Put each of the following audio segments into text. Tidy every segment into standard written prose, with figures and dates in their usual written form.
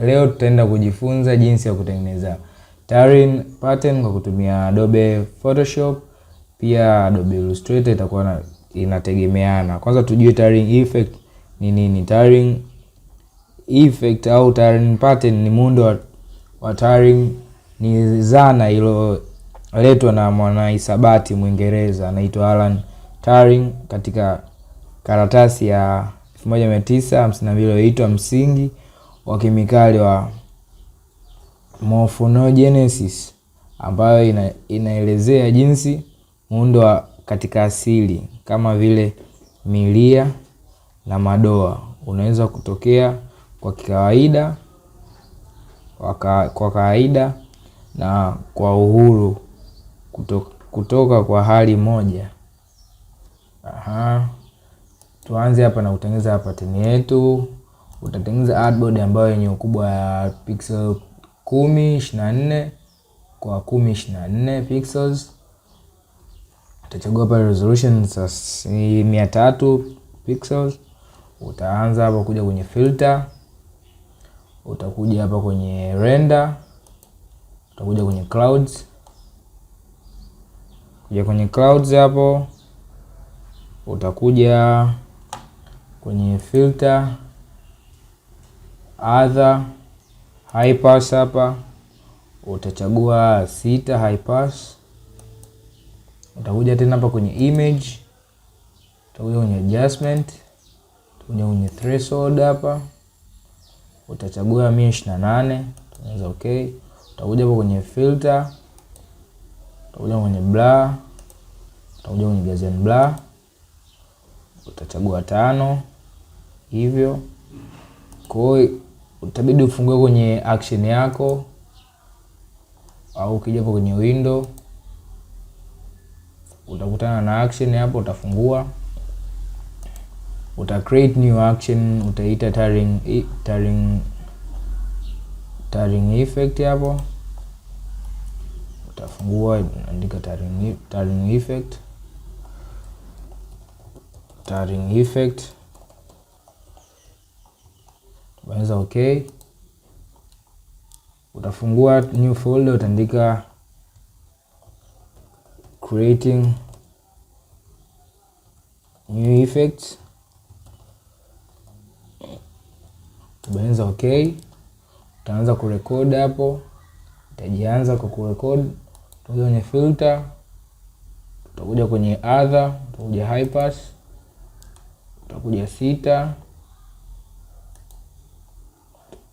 Leo tutaenda kujifunza jinsi ya kutengeneza Turing pattern kwa kutumia Adobe Photoshop, pia Adobe Illustrator itakuwa inategemeana. Kwanza tujue Turing effect ni nini. Turing effect au Turing pattern ni muundo wa Turing, ni dhana iliyoletwa na mwanahisabati Mwingereza anaitwa Alan Turing katika karatasi ya 1952 iliyoitwa Msingi wa Kemikali wa Morphogenesis, ambayo inaelezea jinsi muundo wa katika asili kama vile milia na madoa unaweza kutokea kwa kawaida, kwa kawaida na kwa uhuru kutoka kwa hali moja. Tuanze hapa na kutengeneza pattern yetu. Utatengeneza artboard ambayo yenye ukubwa ya pixel 1024 kwa 1024 pixels. Utachagua hapa resolution 300 pixels. Utaanza hapa kuja kwenye filter. Utakuja hapa kwenye render. Utakuja kwenye clouds. Kuja kwenye clouds hapo. Utakuja kwenye filter, other, high pass hapa. Utachagua 6 high pass. Utakuja tena hapa kwenye image. Utakuja kwenye adjustment. Utakuja kwenye threshold hapa. Utachagua 128. Tunaweza okay. Utakuja hapa kwenye filter. Utakuja kwenye blur. Utakuja kwenye Gaussian blur. Utachagua 5 hivyo. Kwa hiyo utabidi ufungue kwenye action yako, au ukija hapo kwenye window utakutana na action hapo, utafungua. Uta create new action, utaita Turing effect hapo. Utafungua, andika Turing effect. Turing effect. Bonyeza okay. Utafungua new folder, utaandika creating new effects. Bonyeza okay. Utaanza kurekodi hapo. Utajianza kwa kurekodi. Utakuja kwenye filter. Utakuja kwenye other. Utakuja high pass. Utakuja 6.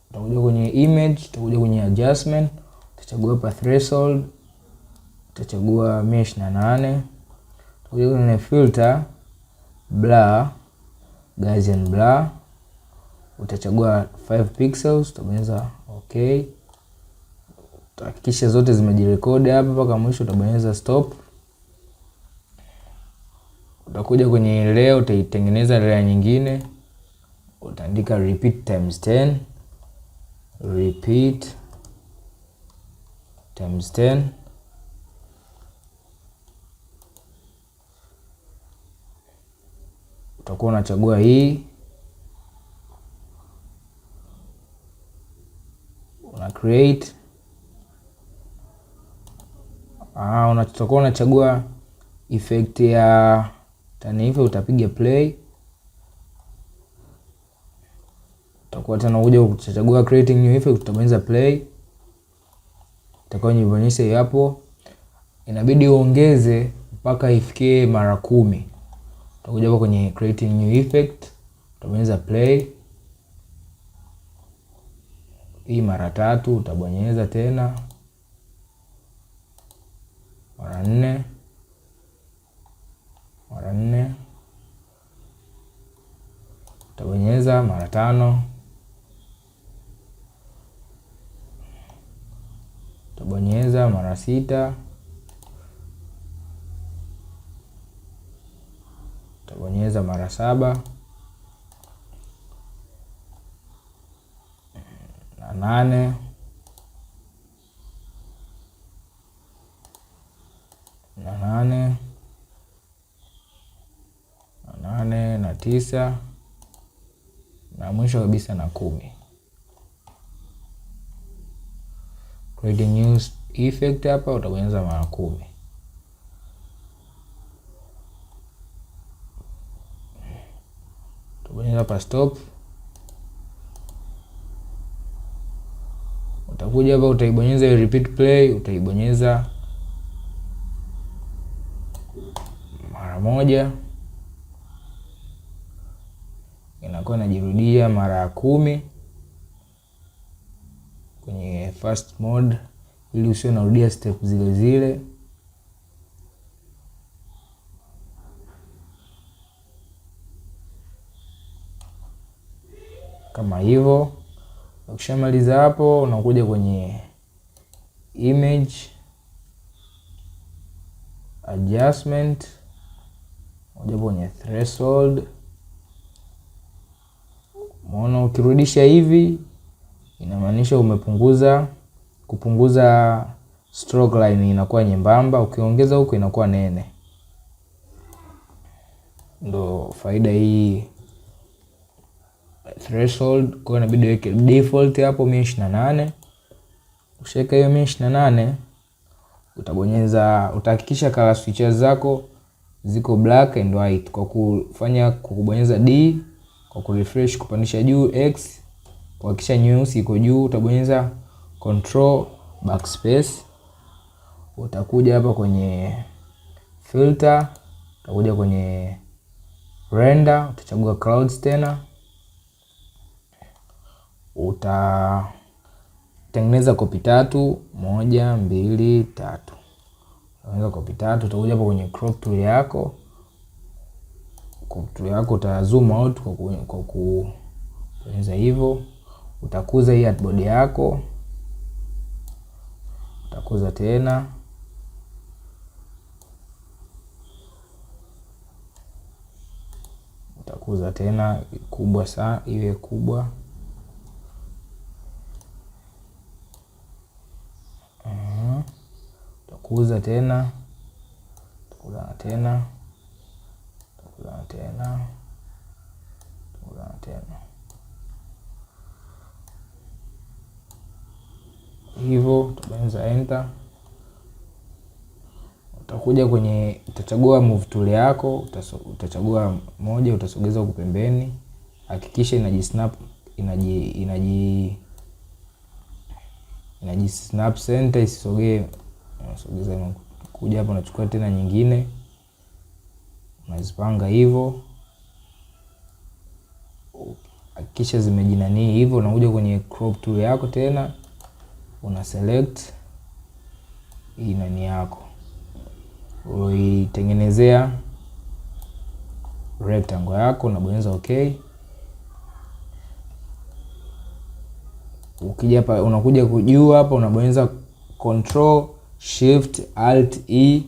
Utakuja kwenye image. Utakuja kwenye adjustment. Utachagua hapa threshold. Utachagua 128. Utakuja kwenye filter, blur, Gaussian blur. Utachagua 5 pixels. Utabonyeza okay. Utahakikisha zote zimejirekodi hapa mpaka mwisho. Utabonyeza stop. Utakuja kwenye layer, utaitengeneza layer nyingine. Utaandika repeat times 10. Repeat times 10. Utakuwa unachagua hii. Una create. Utakuwa unachagua effect ya tani hivyo, utapiga play. Utakuwa tena unakuja kuchagua creating new effect, utabonyeza play. Itakuwa nyibonyesha hapo. Inabidi uongeze mpaka ifikie mara 10. Utakuja hapo kwenye creating new effect, utabonyeza play. Hii mara 3, utabonyeza tena mara 4. Mara 4. Utabonyeza mara 5. Utabonyeza mara 6. Utabonyeza mara 7 na 8 na 8 na 8 na 9 na mwisho kabisa na 10. create new effect hapa utabonyeza mara 10. Utabonyeza hapa stop. Utakuja hapa utaibonyeza repeat play, utaibonyeza mara 1. Inakuwa inajirudia mara 10 kwenye first mode ili usio narudia step zile zile. Kama hivyo. Ukishamaliza hapo unakuja kwenye image adjustment, unakuja kwenye threshold. Umeona, ukirudisha hivi inamaanisha kupunguza stroke line inakuwa nyembamba, ukiongeza huko inakuwa nene. Ndo faida hii threshold. Kwa inabidi weke default hapo 128. Ukishaweka hiyo 128 utabonyeza, utahakikisha color switches zako ziko black and white kwa kubonyeza D, kwa kurefresh kupandisha juu, X kuhakikisha nyeusi iko juu, utabonyeza control backspace. Utakuja hapa kwenye filter, utakuja kwenye render, utachagua clouds tena. Utatengeneza copy 3, 1 2 3. Utatengeneza copy 3, utakuja hapa kwenye crop tool yako. Crop tool yako uta zoom out kwa kubonyeza hivyo. Utakuza hii artboard yako. Utakuza tena. Utakuza tena kubwa sana, iwe kubwa. Utakuza tena. Utakuza tena. Utakuza tena. Utakuza tena. Hivyo utabonyeza enter. Utakuja kwenye, utachagua move tool yako, utachagua moja, utasogeza huko pembeni. Hakikisha inajisnap snap center, isisogee. Unasogeza, kuja hapo unachukua tena nyingine, unazipanga hivyo. Hakikisha zimejinani hivyo. Unakuja kwenye crop tool yako tena, una select hii nani yako uitengenezea rectangle yako, unabonyeza okay. Ukija hapa unakuja juu hapa unabonyeza control shift alt E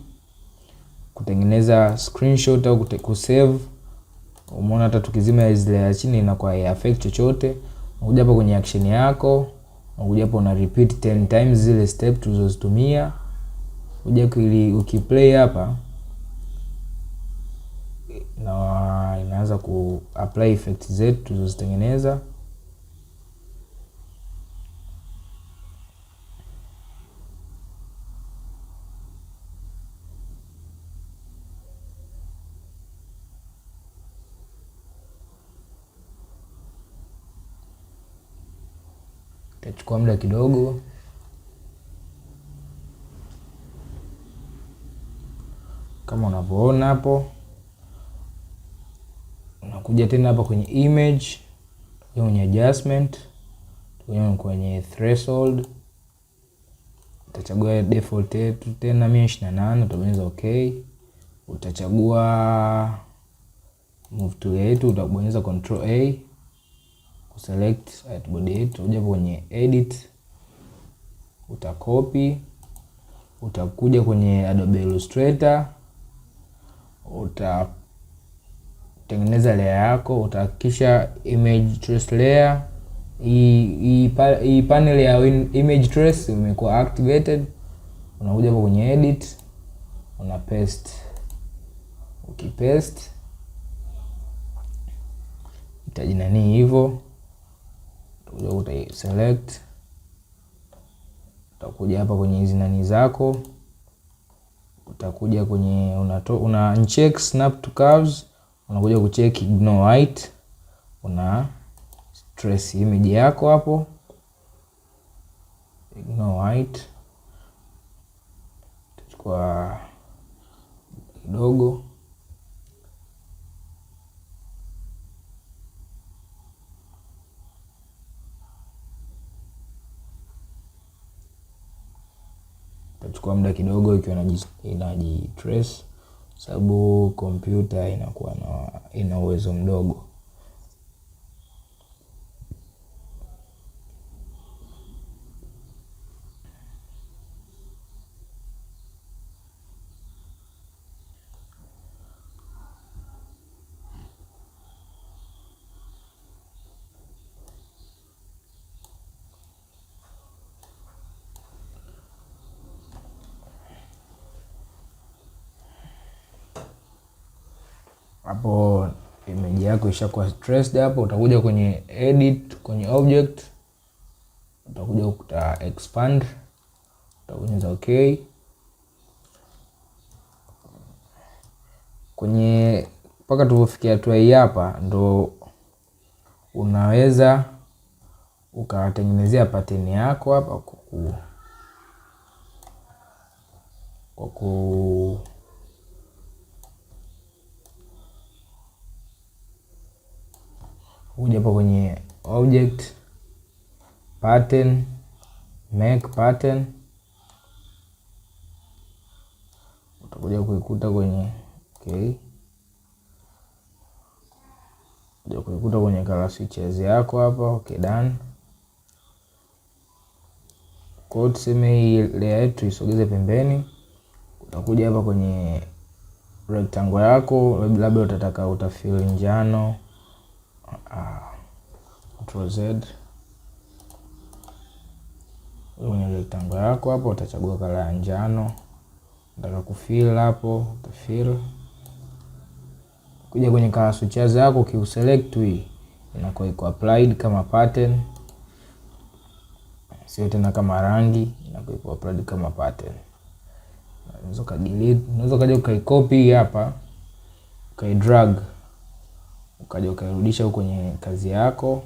kutengeneza screenshot au kusave. Umeona hata tukizima zile ya chini inakuwa affect chochote. Unakuja hapa kwenye action yako, unakuja hapa una repeat 10 times zile step tulizozitumia. Ukiplay hapa na inaanza ku apply effect zetu tulizozitengeneza. Itachukua muda kidogo. Kama unavyoona hapo, unakuja tena hapa kwenye image, kwenye adjustment, kwenye threshold, utachagua default yetu tena 128, utabonyeza okay. Utachagua move tool yetu, utabonyeza control A kuselect artboard yetu. Utakuja kwenye edit, utacopy, utakuja kwenye Adobe Illustrator, utatengeneza layer yako. Utahakikisha image trace layer, hii panel ya image trace imekuwa activated. Unakuja hapo kwenye edit, una paste. Ukipaste itajinani hivyo. Utakuja select, utakuja hapa kwenye hizi nani zako, utakuja kwenye una uncheck snap to curves, unakuja kucheck ignore white, una trace image yako hapo, ignore white, tutachukua kidogo, tutachukua muda kidogo ikiwa inajitrace, sababu kompyuta inakuwa ina uwezo mdogo. Hapo image yako ishakuwa traced hapo, utakuja kwenye edit, kwenye object, utakuja ukuta expand, utabonyeza okay. Kwenye mpaka tulipofikia hatua hii hapa ndo unaweza ukatengenezea pattern yako hapa kuja hapa kwenye object, pattern, make pattern, utakuja kuikuta kwenye okay, utakuja kuikuta kwenye color switches yako hapa. Okay, done. Kwa tuseme hii layer yetu isogeze pembeni, utakuja hapa kwenye rectangle yako, labda utataka utafill njano, Ctrl Z, kwenye rectangle yako hapo utachagua color ya njano, unataka kufill hapo utafill. Kuja kwenye color switches yako ukiuselect hii inakuwa iko applied kama pattern, sio tena kama rangi, inakuwa iko applied kama pattern. Unaweza ka delete, unaweza kaja ukaicopy hapa, ukaidrag, ukaja ukairudisha huko kwenye kazi yako,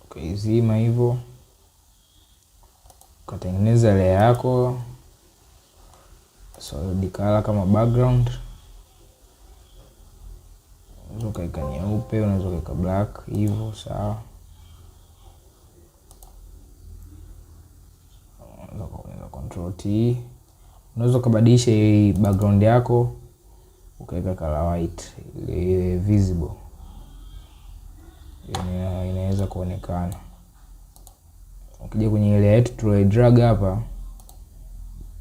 ukaizima hivyo, ukatengeneza layer yako solid color kama background. Unaweza ukaika nyeupe, unaweza ukaika black hivyo, sawa. Unaweza control T, unaweza kubadilisha hii background yako ukaweka color white ile visible, inaweza kuonekana. Ukija kwenye ile yetu tulio drag hapa,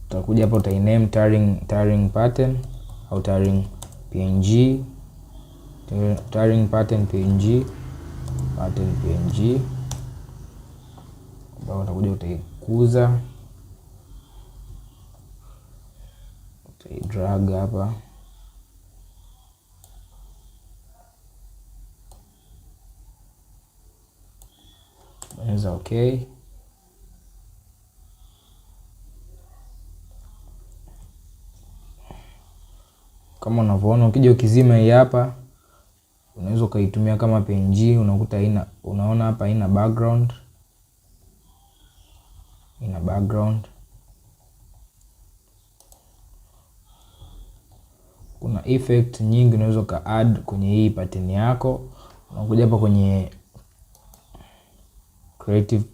utakuja hapa utainame Turing pattern au Turing PNG, Turing pattern PNG, ambao utakuja utaikuza, utaidrag hapa, bonyeza okay. Kama unavyoona, ukija ukizima hii hapa, unaweza ukaitumia kama PNG. Unakuta unaona hapa ina background, kuna effect nyingi unaweza ka add kwenye hii pattern yako. Unakuja hapa kwenye creative,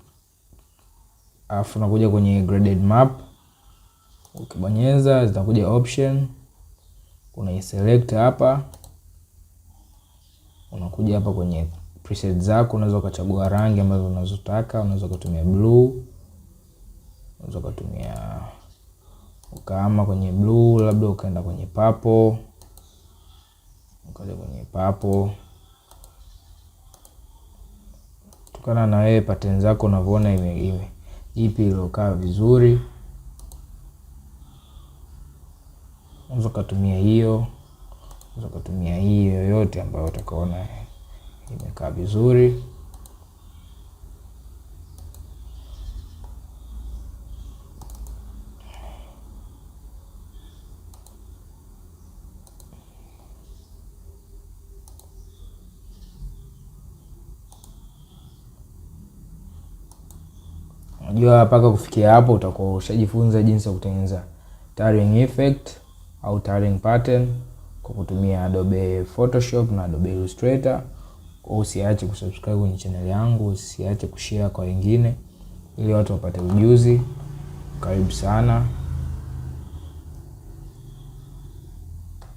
afu unakuja kwenye graded map, ukibonyeza zitakuja option, unaiselect hapa, unakuja hapa kwenye preset zako. Unaweza ukachagua rangi ambazo unazotaka. Unaweza kutumia blue, unaweza kutumia ukahama kwenye blue, labda ukaenda kwenye purple, ukaja kwenye purple. Kutokana na wewe pattern zako unavyoona ipi iliyokaa vizuri, unaweza kutumia hiyo, unaweza kutumia hii yoyote ambayo utakaona imekaa vizuri. Unajua mpaka kufikia hapo utakuwa ushajifunza jinsi ya kutengeneza Turing effect au Turing pattern kwa kutumia Adobe Photoshop na Adobe Illustrator. Usiache kusubscribe kwenye channel yangu, usiache kushare kwa wengine ili watu wapate ujuzi. Karibu sana.